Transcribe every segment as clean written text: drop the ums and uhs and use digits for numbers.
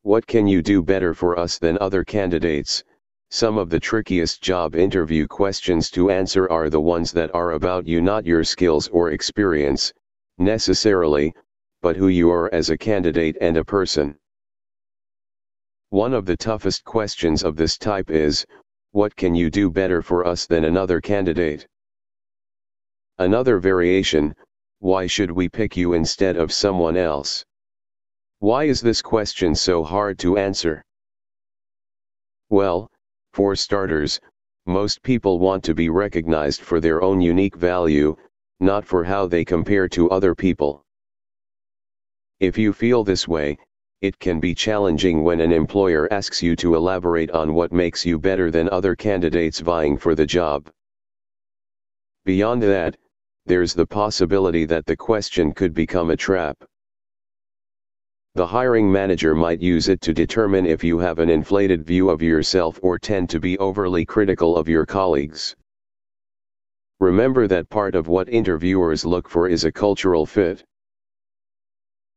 What can you do better for us than other candidates? Some of the trickiest job interview questions to answer are the ones that are about you, not your skills or experience, necessarily, but who you are as a candidate and a person. One of the toughest questions of this type is, what can you do better for us than another candidate? Another variation, why should we pick you instead of someone else? Why is this question so hard to answer? Well, for starters, most people want to be recognized for their own unique value, not for how they compare to other people. If you feel this way, it can be challenging when an employer asks you to elaborate on what makes you better than other candidates vying for the job. Beyond that, there's the possibility that the question could become a trap. The hiring manager might use it to determine if you have an inflated view of yourself or tend to be overly critical of your colleagues. Remember that part of what interviewers look for is a cultural fit.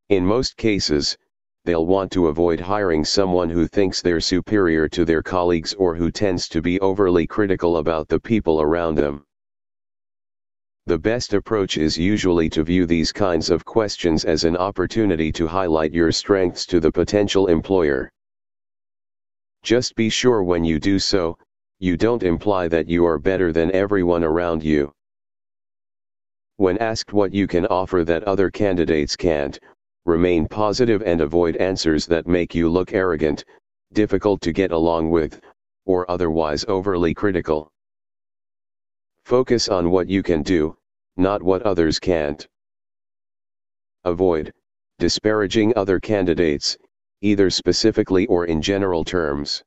In most cases, they'll want to avoid hiring someone who thinks they're superior to their colleagues or who tends to be overly critical about the people around them. The best approach is usually to view these kinds of questions as an opportunity to highlight your strengths to the potential employer. Just be sure when you do so, you don't imply that you are better than everyone around you. When asked what you can offer that other candidates can't, remain positive and avoid answers that make you look arrogant, difficult to get along with, or otherwise overly critical. Focus on what you can do, not what others can't. Avoid disparaging other candidates, either specifically or in general terms.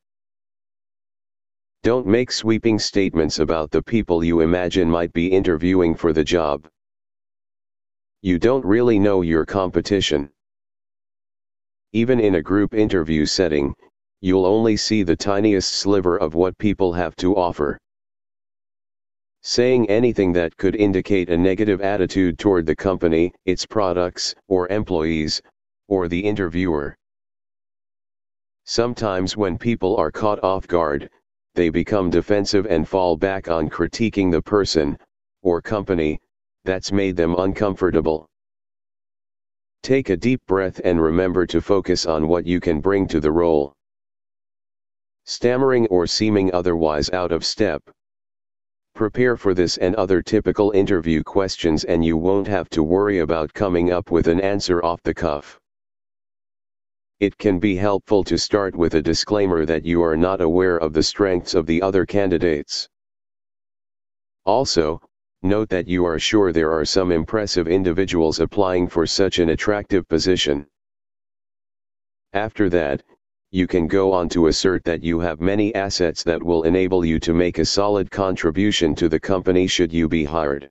Don't make sweeping statements about the people you imagine might be interviewing for the job. You don't really know your competition. Even in a group interview setting, you'll only see the tiniest sliver of what people have to offer. Saying anything that could indicate a negative attitude toward the company, its products, or employees, or the interviewer. Sometimes when people are caught off guard, they become defensive and fall back on critiquing the person, or company, that's made them uncomfortable. Take a deep breath and remember to focus on what you can bring to the role. Stammering or seeming otherwise out of step. Prepare for this and other typical interview questions and you won't have to worry about coming up with an answer off the cuff. It can be helpful to start with a disclaimer that you are not aware of the strengths of the other candidates. Also, note that you are sure there are some impressive individuals applying for such an attractive position. After that, you can go on to assert that you have many assets that will enable you to make a solid contribution to the company should you be hired.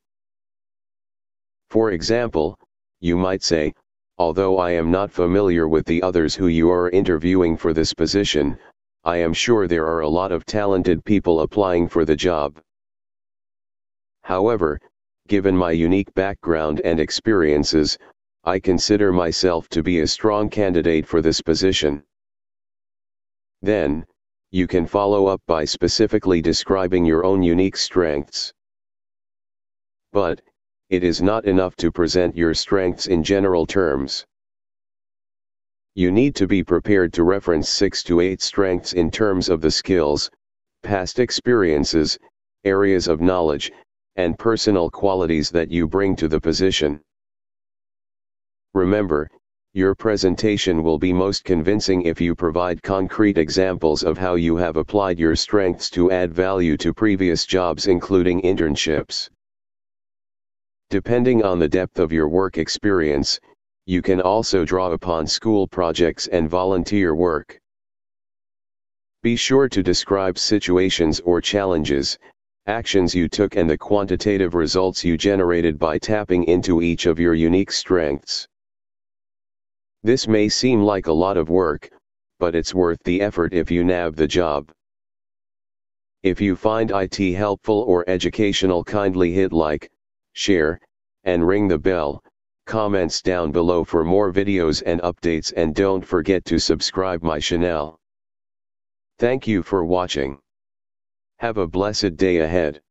For example, you might say, although I am not familiar with the others who you are interviewing for this position, I am sure there are a lot of talented people applying for the job. However, given my unique background and experiences, I consider myself to be a strong candidate for this position. Then, you can follow up by specifically describing your own unique strengths. But, it is not enough to present your strengths in general terms. You need to be prepared to reference 6 to 8 strengths in terms of the skills, past experiences, areas of knowledge, and personal qualities that you bring to the position. Remember, your presentation will be most convincing if you provide concrete examples of how you have applied your strengths to add value to previous jobs, including internships. Depending on the depth of your work experience, you can also draw upon school projects and volunteer work. Be sure to describe situations or challenges, actions you took, and the quantitative results you generated by tapping into each of your unique strengths. This may seem like a lot of work, but it's worth the effort if you nab the job. If you find it helpful or educational, kindly hit like, share, and ring the bell, comments down below for more videos and updates, and don't forget to subscribe my channel. Thank you for watching. Have a blessed day ahead.